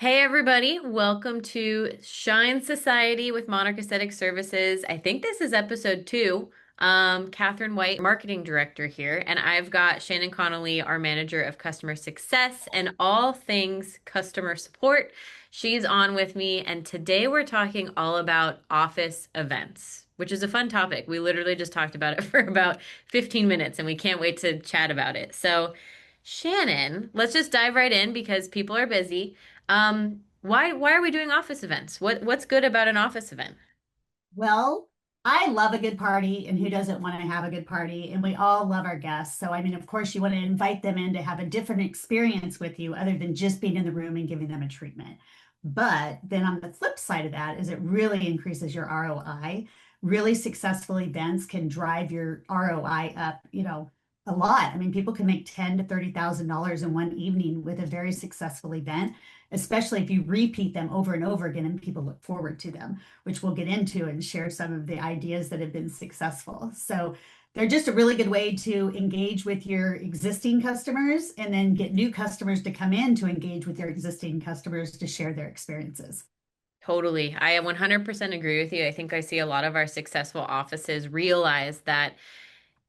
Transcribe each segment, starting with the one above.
Hey everybody, welcome to Shine Society with Monarch Aesthetic Services. I think this is episode 2. Catherine White, marketing director here, and I've got Shannon Connolly, our manager of customer success and all things customer support. She's on with me, and today we're talking all about office events, which is a fun topic. We literally just talked about it for about 15 minutes, and we can't wait to chat about it. So, Shannon, let's just dive right in because people are busy. Why are we doing office events? What's good about an office event? Well, I love a good party, and who doesn't want to have a good party? And we all love our guests. So, I mean, of course, you want to invite them in to have a different experience with you other than just being in the room and giving them a treatment. But then on the flip side of that is it really increases your ROI. Really successful events can drive your ROI up, a lot. I mean, people can make ten to $30,000 in one evening with a very successful event, especially if you repeat them over and over again and people look forward to them, which we'll get into and share some of the ideas that have been successful. So they're just a really good way to engage with your existing customers and then get new customers to come in to engage with your existing customers to share their experiences. Totally. I 100% agree with you. I think I see a lot of our successful offices realize that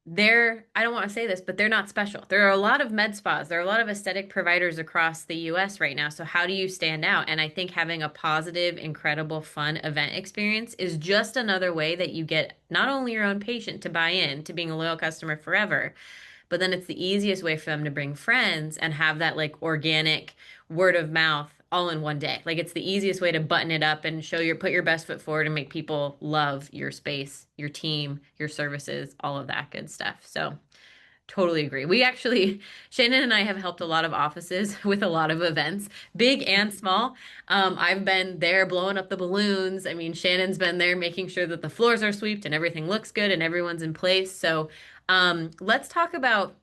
I don't want to say this, but they're not special. There are a lot of med spas, there are a lot of aesthetic providers across the US right now. So how do you stand out? And I think having a positive, incredible, fun event experience is just another way that you get not only your own patient to buy in to being a loyal customer forever, but then it's the easiest way for them to bring friends and have that like organic word of mouth all in one day. Like it's the easiest way to button it up and put your best foot forward and make people love your space, your team, your services, all of that good stuff. So totally agree. We actually, Shannon and I have helped a lot of offices with a lot of events, big and small. I've been there blowing up the balloons. I mean, Shannon's been there making sure that the floors are swept and everything looks good and everyone's in place. So, let's talk about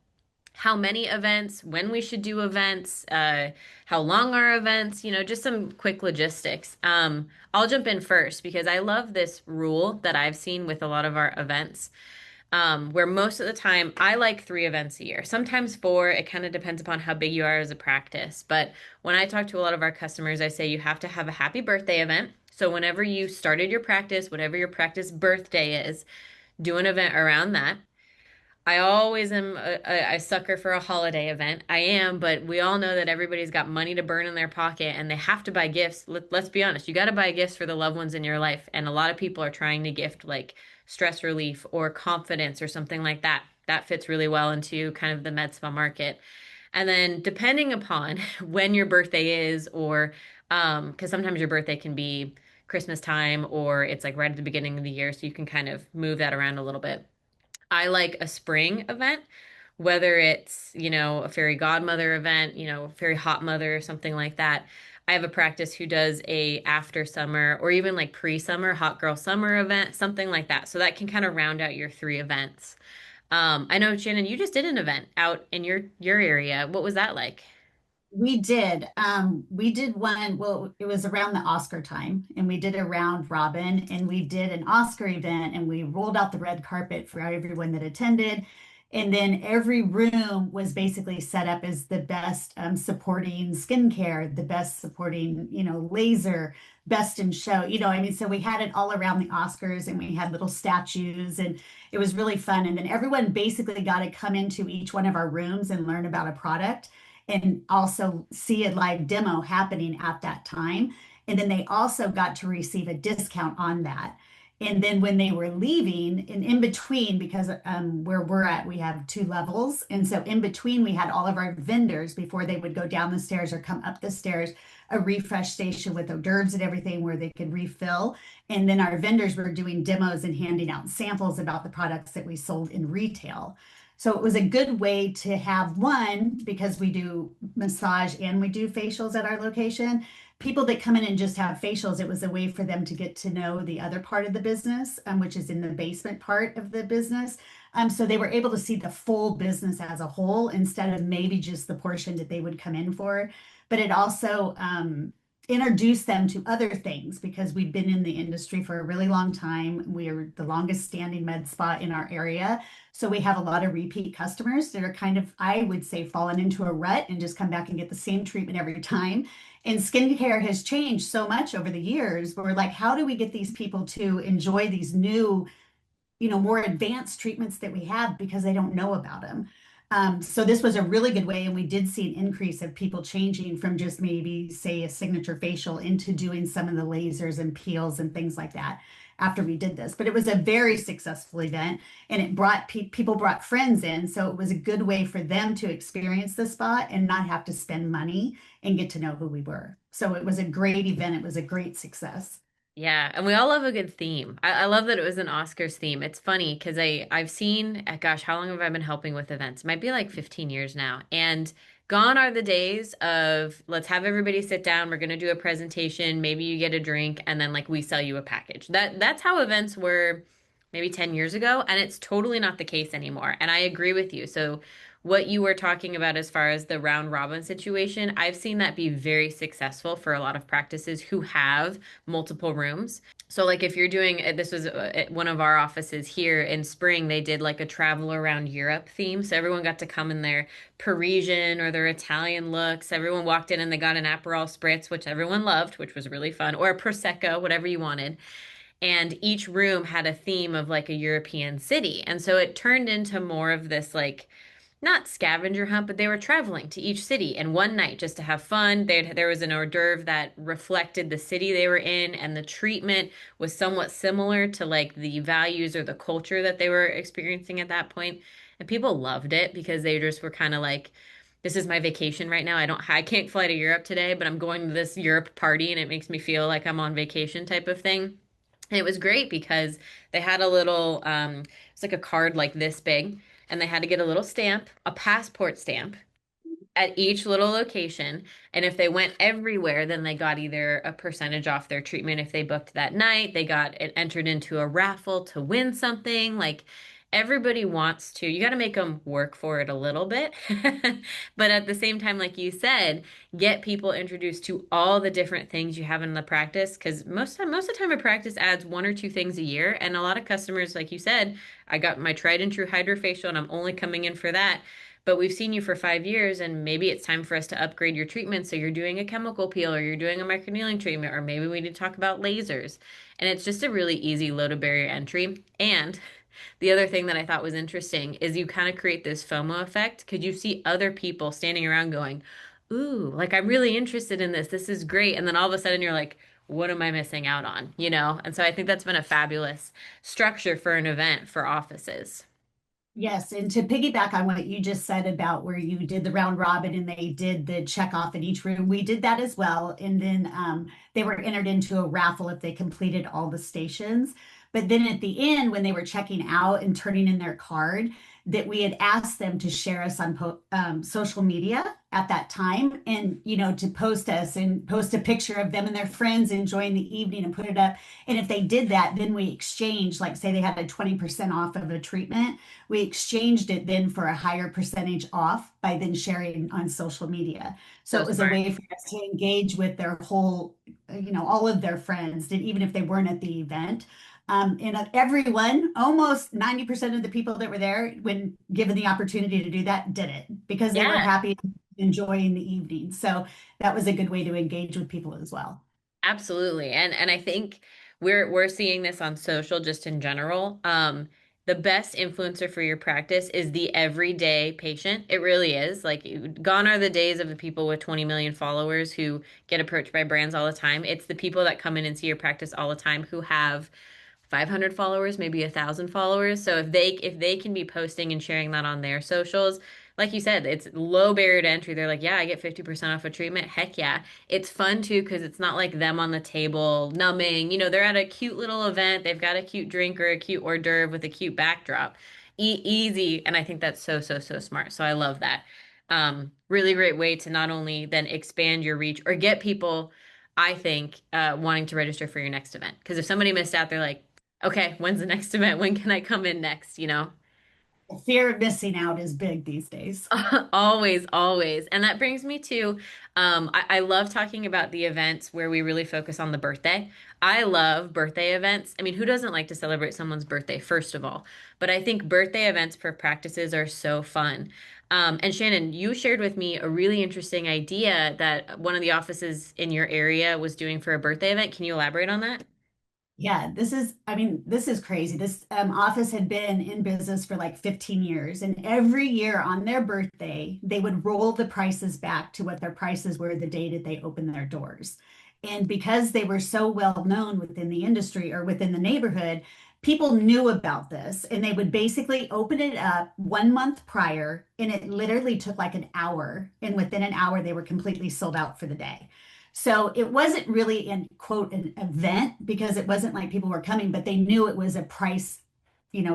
how many events, when we should do events, how long are events, just some quick logistics. I'll jump in first because I love this rule that I've seen with a lot of our events, where most of the time I like 3 events a year, sometimes 4. It kind of depends upon how big you are as a practice. But when I talk to a lot of our customers, I say you have to have a happy birthday event. So whenever you started your practice, whatever your practice birthday is, do an event around that. I always am a sucker for a holiday event. I am, but we all know that everybody's got money to burn in their pocket and they have to buy gifts. Let's be honest, you got to buy gifts for the loved ones in your life. And a lot of people are trying to gift like stress relief or confidence or something like that. That fits really well into kind of the med spa market. And then depending upon when your birthday is, or because sometimes your birthday can be Christmas time or it's like right at the beginning of the year, so you can kind of move that around a little bit. I like a spring event, whether it's, a fairy godmother event, fairy hot mother or something like that. I have a practice who does a after summer or even like pre-summer hot girl summer event, something like that. So that can kind of round out your 3 events. I know Shannon, you just did an event out in your area. What was that like? We did. We did one, well, it was around the Oscar time, and we did a round robin, and we did an Oscar event, and we rolled out the red carpet for everyone that attended. And then every room was basically set up as the best supporting skincare, the best supporting, laser, best in show. I mean, so we had it all around the Oscars, and we had little statues, and it was really fun. And then everyone basically got to come into each one of our rooms and learn about a product and also see a live demo happening at that time. And then they also got to receive a discount on that. And then when they were leaving, and in between, because where we're at, we have 2 levels. And so in between, we had all of our vendors before they would go down the stairs or come up the stairs, a refresh station with hors d'oeuvres and everything where they could refill. And then our vendors were doing demos and handing out samples about the products that we sold in retail. So it was a good way to have one, because we do massage and we do facials at our location. People that come in and just have facials, it was a way for them to get to know the other part of the business, which is in the basement part of the business. So they were able to see the full business as a whole instead of maybe just the portion that they would come in for. But it also introduced them to other things because we've been in the industry for a really long time. We're the longest standing med spa in our area. So we have a lot of repeat customers that are kind of, I would say, fallen into a rut and just come back and get the same treatment every time. And skincare has changed so much over the years. We're like, how do we get these people to enjoy these new, more advanced treatments that we have because they don't know about them. So this was a really good way, and we did see an increase of people changing from just maybe say a signature facial into doing some of the lasers and peels and things like that after we did this. But it was a very successful event, and it brought people brought friends in, so it was a good way for them to experience the spa and not have to spend money and get to know who we were. So it was a great event. It was a great success. Yeah, and we all love a good theme. I love that it was an Oscars theme. It's funny because I've seen, gosh, how long have I been helping with events? It might be like 15 years now. And gone are the days of let's have everybody sit down, we're gonna do a presentation, maybe you get a drink, and then like we sell you a package. That's how events were maybe 10 years ago, and it's totally not the case anymore. And I agree with you. So what you were talking about as far as the round robin situation, I've seen that be very successful for a lot of practices who have multiple rooms. So like if you're doing this was at one of our offices here in spring, they did like a travel around Europe theme. So everyone got to come in their Parisian or their Italian looks. Everyone walked in and they got an Aperol Spritz, which everyone loved, which was really fun, or a Prosecco, whatever you wanted. And each room had a theme of like a European city. And so it turned into more of this like not scavenger hunt, but they were traveling to each city in one night just to have fun. There was an hors d'oeuvre that reflected the city they were in, and the treatment was somewhat similar to like the values or the culture that they were experiencing at that point. And people loved it because they just were kind of like, this is my vacation right now. I can't fly to Europe today, but I'm going to this Europe party and it makes me feel like I'm on vacation type of thing. And it was great because they had a little, it's like a card like this big, and they had to get a little stamp, a passport stamp, at each little location. And if they went everywhere, then they got either a percentage off their treatment if they booked that night. They got it entered into a raffle to win something. Like everybody wants to, you got to make them work for it a little bit. But at the same time, like you said, get people introduced to all the different things you have in the practice. Because most of the time, a practice adds one or two things a year. And a lot of customers, like you said, I got my tried and true hydrofacial and I'm only coming in for that, but we've seen you for 5 years and maybe it's time for us to upgrade your treatment. So you're doing a chemical peel or you're doing a microneedling treatment, or maybe we need to talk about lasers. And it's just a really easy low to barrier entry. And the other thing that I thought was interesting is you kind of create this FOMO effect because you see other people standing around going, ooh, like I'm really interested in this. This is great. And then all of a sudden you're like, what am I missing out on? You know? And so I think that's been a fabulous structure for an event for offices. Yes, and to piggyback on what you just said about where you did the round robin and they did the check off in each room, we did that as well. And then they were entered into a raffle if they completed all the stations. But then at the end, when they were checking out and turning in their card, that we had asked them to share us on social media at that time, and to post us and post a picture of them and their friends enjoying the evening and put it up. And if they did that, then we exchanged, like say they had a 20% off of a treatment, we exchanged it then for a higher percentage off by then sharing on social media. So So it was a smart. way for us to engage with their whole, all of their friends, that even if they weren't at the event. And everyone, almost 90% of the people that were there, when given the opportunity to do that, did it because they were Yeah. happy enjoying the evening. So that was a good way to engage with people as well. Absolutely. And I think we're seeing this on social just in general. The best influencer for your practice is the everyday patient. It really is. Like gone are the days of the people with 20 million followers who get approached by brands all the time. It's the people that come in and see your practice all the time who have 500 followers, maybe 1,000 followers. So if they can be posting and sharing that on their socials, like you said, it's low barrier to entry. They're like, yeah, I get 50% off a treatment. Heck yeah. It's fun too because it's not like them on the table numbing. You know, they're at a cute little event. They've got a cute drink or a cute hors d'oeuvre with a cute backdrop. Easy. And I think that's so, so, so smart. So I love that. Really great way to not only then expand your reach or get people, I think, wanting to register for your next event. Because if somebody missed out, they're like, okay, when's the next event? When can I come in next? You know? The fear of missing out is big these days. Always, always. And that brings me to, I love talking about the events where we really focus on the birthday. I love birthday events. I mean, who doesn't like to celebrate someone's birthday, first of all? But I think birthday events for practices are so fun. And Shannon, you shared with me a really interesting idea that one of the offices in your area was doing for a birthday event. Can you elaborate on that? Yeah, I mean, this is crazy. This office had been in business for like 15 years, and every year on their birthday, they would roll the prices back to what their prices were the day that they opened their doors. And because they were so well known within the industry or within the neighborhood, people knew about this, and they would basically open it up 1 month prior, and it literally took like an hour, and within an hour, they were completely sold out for the day. So it wasn't really in quote an event because it wasn't like people were coming, but they knew it was a price,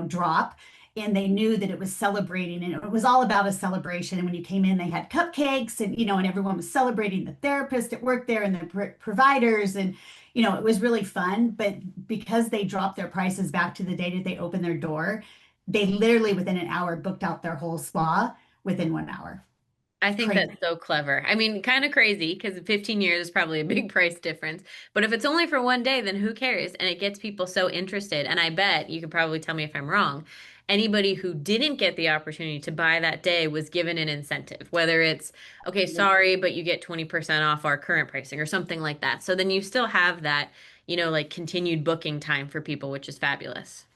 drop. And they knew that it was celebrating and it was all about a celebration. And when you came in, they had cupcakes and, and everyone was celebrating the therapist that worked there and the providers. And, it was really fun. But because they dropped their prices back to the day that they opened their door, they literally within an hour booked out their whole spa within 1 hour. I think Crazy. that's so clever. I mean, kind of crazy because 15 years is probably a big price difference. But if it's only for one day, then who cares? And it gets people so interested. And I bet you could probably tell me if I'm wrong. Anybody who didn't get the opportunity to buy that day was given an incentive, whether it's, okay, sorry, but you get 20% off our current pricing or something like that. So then you still have that, like continued booking time for people, which is fabulous.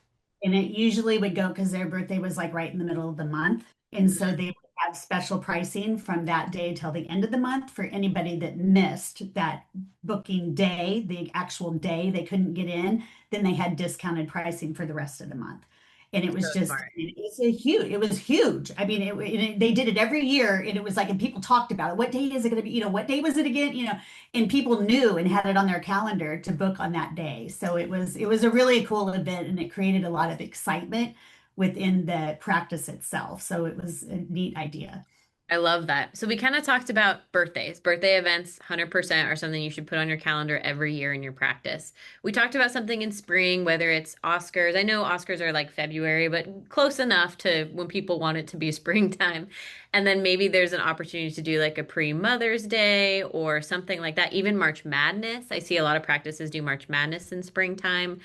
And it usually would go because their birthday was like right in the middle of the month. And so they would have special pricing from that day till the end of the month for anybody that missed that booking day, the actual day they couldn't get in, then they had discounted pricing for the rest of the month. And it So was just, smart. it was huge. I mean, they did it every year and it was like, and people talked about it. What day is it going to be? What day was it again? And people knew and had it on their calendar to book on that day. So it was a really cool event and it created a lot of excitement within the practice itself. So it was a neat idea. I love that. So we kind of talked about birthdays. Birthday events, 100% are something you should put on your calendar every year in your practice. We talked about something in spring, whether it's Oscars. I know Oscars are like February, but close enough to when people want it to be springtime. And then maybe there's an opportunity to do like a pre-Mother's Day or something like that. Even March Madness. I see a lot of practices do March Madness in springtime.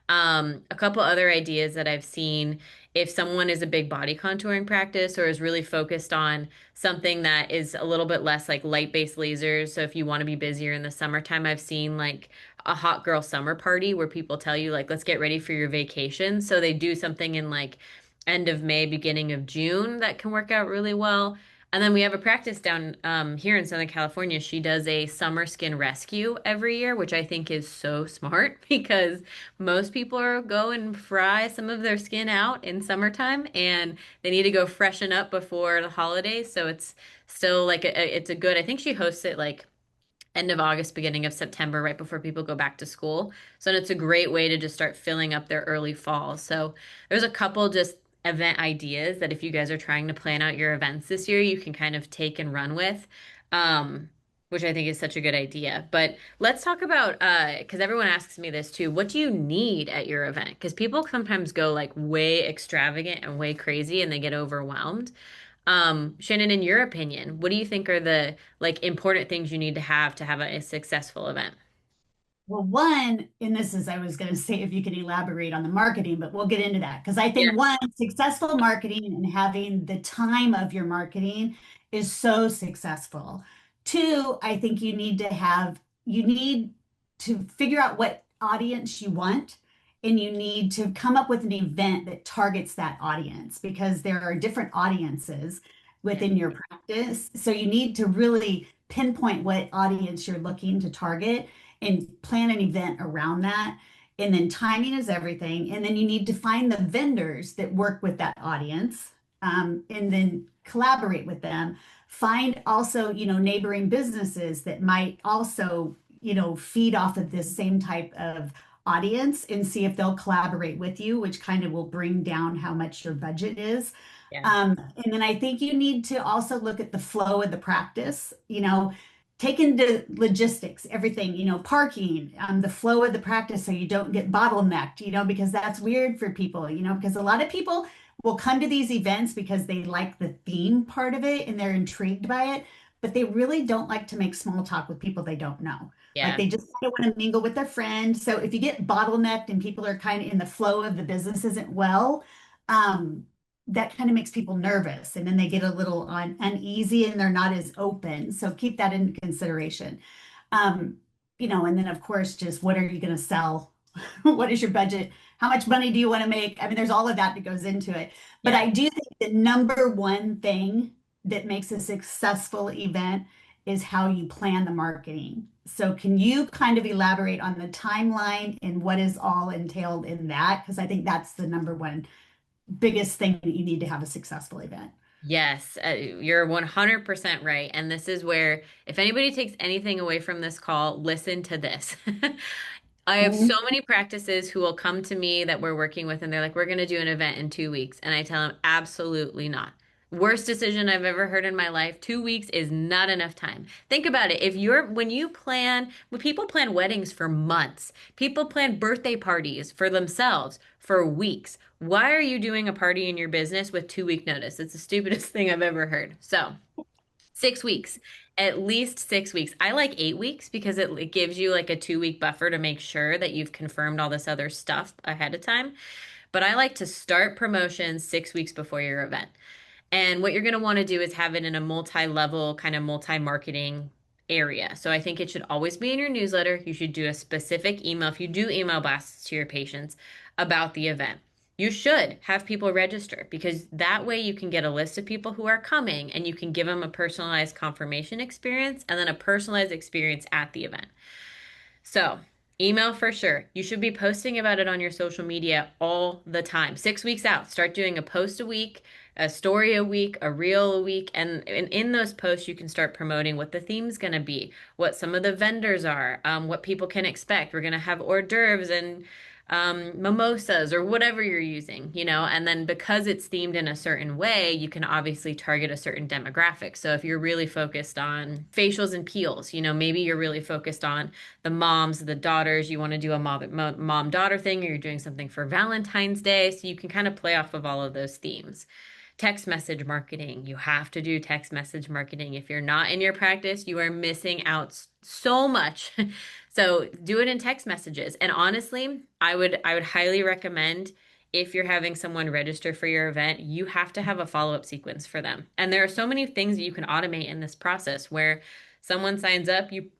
A couple other ideas that I've seen, if someone is a big body contouring practice or is really focused on something that is a little bit less like light-based lasers. So if you want to be busier in the summertime, I've seen like a hot girl summer party where people tell you like, let's get ready for your vacation. So they do something in like end of May, beginning of June that can work out really well. And then we have a practice down here in Southern California. She does a summer skin rescue every year, which I think is so smart because most people are go and fry some of their skin out in summertime and they need to go freshen up before the holidays. So it's still like it's a good, I think she hosts it like end of August, beginning of September, right before people go back to school. So it's a great way to just start filling up their early fall. So there's a couple just event ideas that if you guys are trying to plan out your events this year, you can kind of take and run with. Um, which I think is such a good idea. But let's talk about because everyone asks me this too. What do you need at your event? Because people sometimes go like way extravagant and way crazy and they get overwhelmed. Shannon, in your opinion, what do you think are the like important things you need to have a successful event? Well, one, and this is, I was going to say if you could elaborate on the marketing, but we'll get into that because I Yeah. think one, successful marketing and having the time of your marketing is so successful. Two, I think you need to figure out what audience you want and you need to come up with an event that targets that audience because there are different audiences Yeah. within your practice. So you need to really pinpoint what audience you're looking to target and plan an event around that. And then timing is everything. And then you need to find the vendors that work with that audience, and then collaborate with them. Find also, neighboring businesses that might also, feed off of this same type of audience and see if they'll collaborate with you, which kind of will bring down how much your budget is. Yeah. And then I think you need to also look at the flow of the practice, take into logistics, everything, parking, the flow of the practice so you don't get bottlenecked, because that's weird for people, because a lot of people will come to these events because they like the theme part of it and they're intrigued by it, but they really don't like to make small talk with people they don't know. Like Yeah. they just kind of want to mingle with their friends. So if you get bottlenecked and people are kind of in the flow of the business isn't well, um, that kind of makes people nervous and then they get a little uneasy and they're not as open. So keep that in consideration. Um, and then of course, just what are you going to sell? What is your budget? How much money do you want to make? I mean, there's all of that that goes into it. But Yeah. I do think the number one thing that makes a successful event is how you plan the marketing. So can you kind of elaborate on the timeline and what is all entailed in that? Because I think that's the number one biggest thing that you need to have a successful event. Yes, you're 100% right. And this is where, if anybody takes anything away from this call, listen to this. I have so Mhm. many practices who will come to me that we're working with, and they're like, we're going to do an event in 2 weeks. And I tell them, absolutely not. Worst decision I've ever heard in my life. 2 weeks is not enough time. Think about it. When people plan weddings for months, people plan birthday parties for themselves for weeks. Why are you doing a party in your business with 2 week notice? It's the stupidest thing I've ever heard. So, 6 weeks, at least 6 weeks. I like 8 weeks because it gives you like a 2 week buffer to make sure that you've confirmed all this other stuff ahead of time. But I like to start promotions 6 weeks before your event. And what you're going to want to do is have it in a multi-level, kind of multi-marketing area. So I think it should always be in your newsletter. You should do a specific email if you do email blasts to your patients about the event. You should have people register because that way you can get a list of people who are coming and you can give them a personalized confirmation experience and then a personalized experience at the event. So, email for sure. You should be posting about it on your social media all the time. 6 weeks out, start doing a post a week, a story a week, a reel a week. And in those posts, you can start promoting what the theme's going to be, what some of the vendors are, what people can expect. We're going to have hors d'oeuvres and mimosas or whatever you're using, and then because it's themed in a certain way, you can obviously target a certain demographic. So if you're really focused on facials and peels, maybe you're really focused on the moms, the daughters, you want to do a mom daughter thing, or you're doing something for Valentine's Day. So you can kind of play off of all of those themes. Text message marketing. You have to do text message marketing. If you're not in your practice, you are missing out so much. So do it in text messages. And honestly, I would highly recommend if you're having someone register for your event, you have to have a follow-up sequence for them. And there are so many things that you can automate in this process where someone signs up, you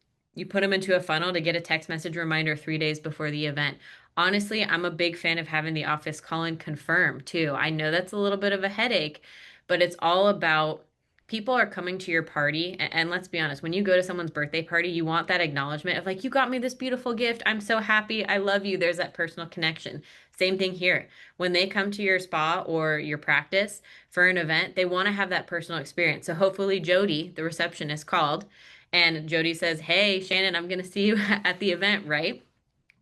put them into a funnel to get a text message reminder 3 days before the event. Honestly, I'm a big fan of having the office call and confirm too. I know that's a little bit of a headache, but it's all about people are coming to your party. And let's be honest, when you go to someone's birthday party, you want that acknowledgement of like, you got me this beautiful gift. I'm so happy. I love you. There's that personal connection. Same thing here. When they come to your spa or your practice for an event, they want to have that personal experience. So hopefully Jody, the receptionist, called and Jody says, "Hey, Shannon, I'm going to see you at the event, right?"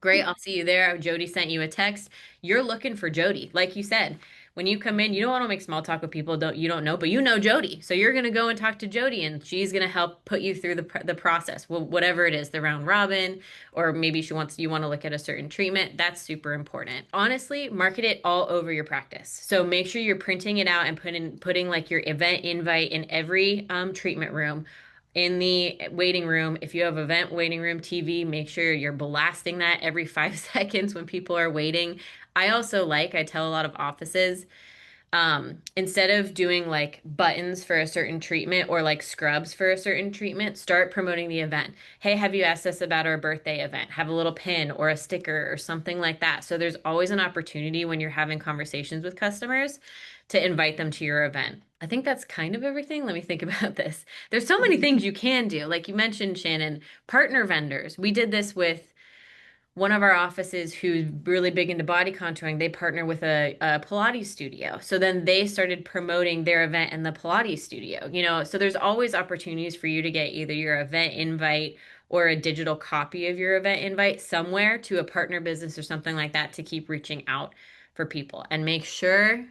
Great, I'll see you there. Jody sent you a text. You're looking for Jody. Like you said, when you come in, you don't want to make small talk with people don't you don't know, but you know Jody. So you're going to go and talk to Jody and she's going to help put you through the process. Well, whatever it is, the round robin, or maybe you want to look at a certain treatment. That's super important. Honestly, market it all over your practice. So make sure you're printing it out and putting like your event invite in every treatment room, in the waiting room. If you have event waiting room TV, make sure you're blasting that every 5 seconds when people are waiting. I tell a lot of offices, instead of doing like buttons for a certain treatment or like scrubs for a certain treatment, start promoting the event. Hey, have you asked us about our birthday event? Have a little pin or a sticker or something like that. So there's always an opportunity when you're having conversations with customers to invite them to your event. I think that's kind of everything. Let me think about this. There's so many things you can do. Like you mentioned, Shannon, partner vendors. We did this with one of our offices who's really big into body contouring. They partner with a Pilates studio. So then they started promoting their event in the Pilates studio, So there's always opportunities for you to get either your event invite or a digital copy of your event invite somewhere to a partner business or something like that to keep reaching out for people. And make sure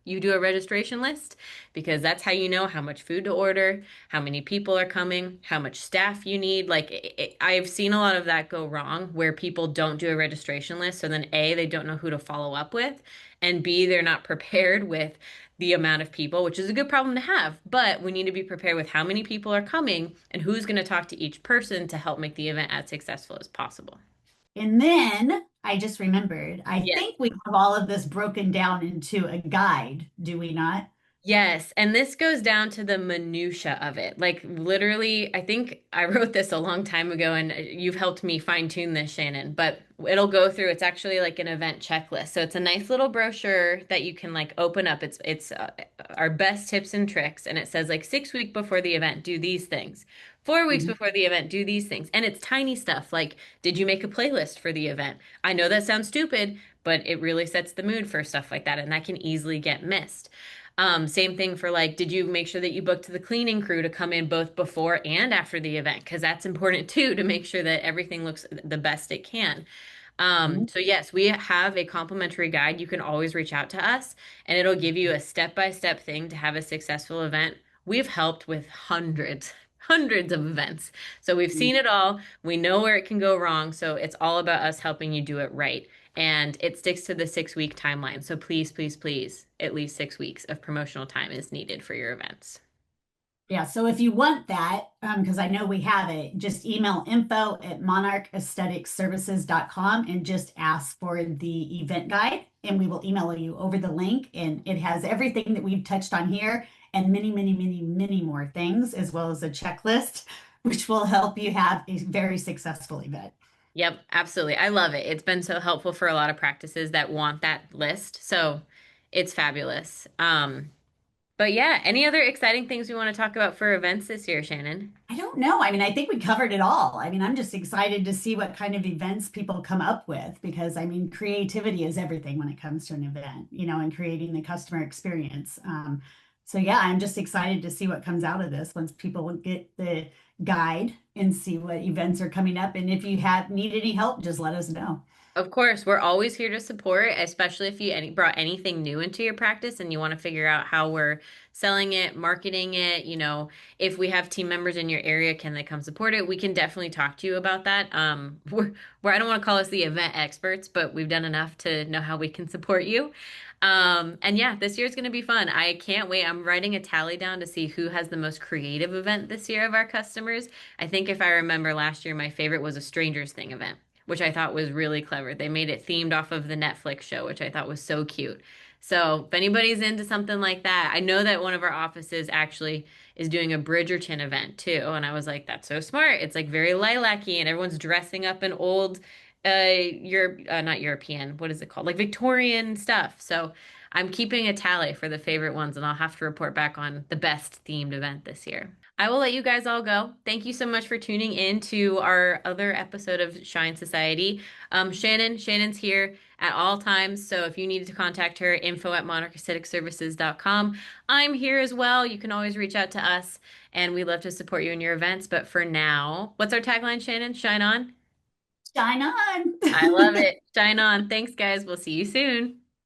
you do a registration list because that's how you know how much food to order, how many people are coming, how much staff you need. Like I've seen a lot of that go wrong where people don't do a registration list. So then A, they don't know who to follow up with, and B, they're not prepared with the amount of people, which is a good problem to have. But we need to be prepared with how many people are coming and who's going to talk to each person to help make the event as successful as possible. And then I just remembered, I Yes. think we have all of this broken down into a guide, do we not? Yes, and this goes down to the minutia of it. Like literally, I think I wrote this a long time ago and you've helped me fine tune this, Shannon, but it'll go through. It's actually like an event checklist. So it's a nice little brochure that you can like open up. It's our best tips and tricks and it says like 6 weeks before the event, do these things. 4 weeks Mhm. before the event, do these things. And it's tiny stuff like, did you make a playlist for the event? I know that sounds stupid, but it really sets the mood for stuff like that and that can easily get missed. Same thing for like, did you make sure that you booked the cleaning crew to come in both before and after the event? Because that's important too, to make sure that everything looks the best it can. Mhm. So yes, we have a complimentary guide. You can always reach out to us and it'll give you a step-by-step thing to have a successful event. We've helped with hundreds of events. So we've seen it all. We know where it can go wrong. So it's all about us helping you do it right. And it sticks to the 6 week timeline. So please, please, please, at least 6 weeks of promotional time is needed for your events. Yeah, so if you want that, because I know we have it, just email info@monarchaestheticsservices.com and just ask for the event guide, and we will email you over the link. And it has everything that we've touched on here and many, many, many, many more things, as well as a checklist, which will help you have a very successful event. Yep, absolutely. I love it. It's been so helpful for a lot of practices that want that list. So it's fabulous. But yeah, any other exciting things we want to talk about for events this year, Shannon? I don't know. I mean, I think we covered it all. I mean, I'm just excited to see what kind of events people come up with because, I mean, creativity is everything when it comes to an event, and creating the customer experience. So, yeah, I'm just excited to see what comes out of this once people will get the guide and see what events are coming up. And if you have need any help, just let us know. Of course, we're always here to support, especially if you brought anything new into your practice and you want to figure out how we're selling it, marketing it. If we have team members in your area, can they come support it? We can definitely talk to you about that. I don't want to call us the event experts, but we've done enough to know how we can support you. And yeah, this year's going to be fun. I can't wait. I'm writing a tally down to see who has the most creative event this year of our customers. I think if I remember last year, my favorite was a Strangers Thing event, which I thought was really clever. They made it themed off of the Netflix show, which I thought was so cute. So if anybody's into something like that, I know that one of our offices actually is doing a Bridgerton event too. And I was like, that's so smart. It's like very lilac-y and everyone's dressing up in old not European, what is it called? Like Victorian stuff. So I'm keeping a tally for the favorite ones and I'll have to report back on the best themed event this year. I will let you guys all go. Thank you so much for tuning in to our other episode of Shine Society. Shannon's here at all times. So if you need to contact her, info@monarchaestheticservices.com. I'm here as well. You can always reach out to us and we love to support you in your events. But for now, what's our tagline, Shannon? Shine on? Shine I love on. it. Shine on. Thanks, guys. We'll see you soon.